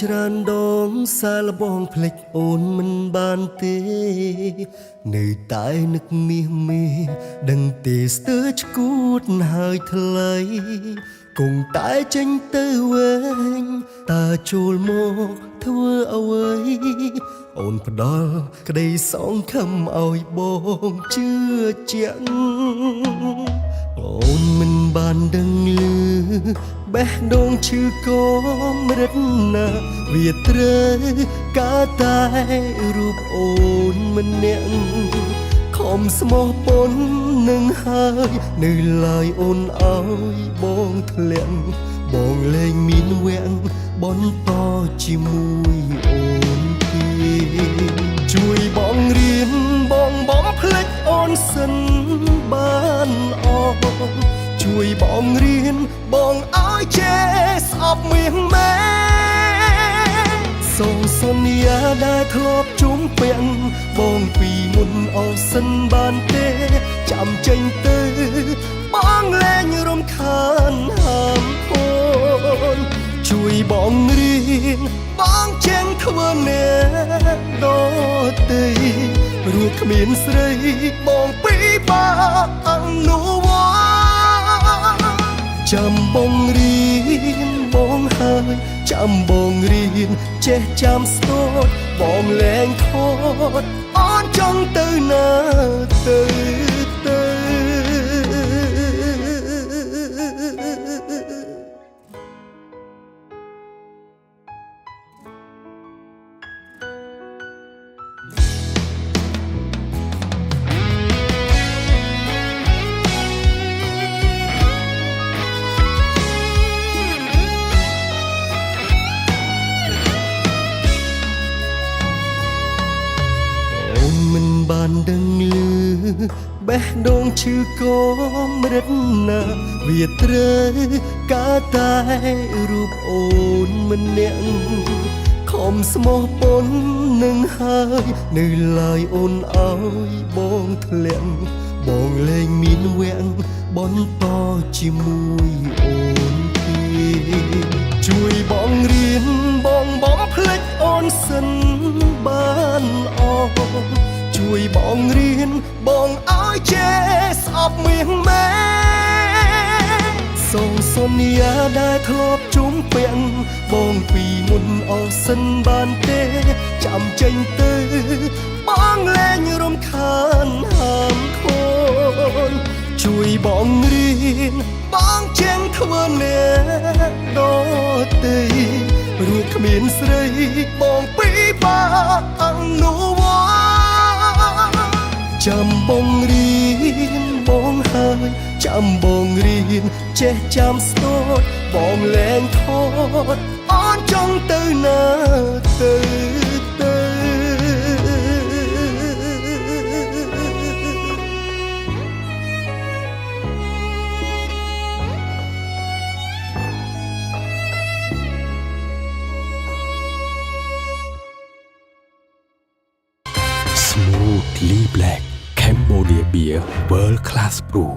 ច្រើនដងសាលបងភ្លេចអូនមិនបានទេនៅតែនឹកមាសមេដឹងទេស្ទើរឈួតហើយថ្លៃគង់តែចេញទៅវិញតើចូលមកធ្វើអ្វីអូនផ្ដល់ក្តីសងខំឲ្យបងជឿជាក់អូនមិនបានដឹងឮបេះដូងឈឺក៏ម្រិតណាវាត្រូវការតែរូបអូនម្នាក់ខំស្មោះប៉ុននឹងហើយនៅឡើយអូនឲ្យបងធ្លាក់បងលែងមានវាំងបន្តជាមួយអូនទេជួយបងរៀនបងភ្លេចអូនសិនបានអរជួយបងរៀនបងឲ្យចេះស្អប់មាសមែសូមសន្យាដែលធ្លាប់ជុំពាក់បងពីមុនអស់សិនបានទេចាំចេញទៅបងលែងរំខានហាមអូនជួយបងរៀនបងចេញធ្វើអ្នកដទៃព្រោះគ្មានស្រីបងពីបាអនុវត្តចាំបងរៀនបងហើយចាំបងរៀនចេះចាំស្ទតបងលែងខត់អូនចង់ទៅណាទៅមិនបានដឹងឮបេះដូងឈឺក៏ម្រិតណាវាត្រូវការតែរូបអូនម្នាក់ខំស្មោះប៉ុននឹងហើយនៅឡើយអូនឲ្យបងធ្លាក់បងលែងមានវាំងបន្តជាមួយអូនទេជួយបងរៀនបងភ្លេចអូនសិនបានអរជួយបងរៀនបងឲ្យចេះស្អប់មាសមែសូមសន្យាដែលធ្លាប់ជុំពាក់បងពីមុនអស់សិនបានទេចាំចេញទៅបងលែងរំខានហាមខូនជួយបងរៀនបងចេញធ្វើអ្នកដទៃព្រោះគ្មានស្រីបងពីបាអនុវត្តចាំបងរៀនបងហើយចាំបងរៀនចេះចាំស្ទតបងលែងខត់អូនចង់ទៅណាទៅ Smoothly Black Cambodia Beer World Class Brew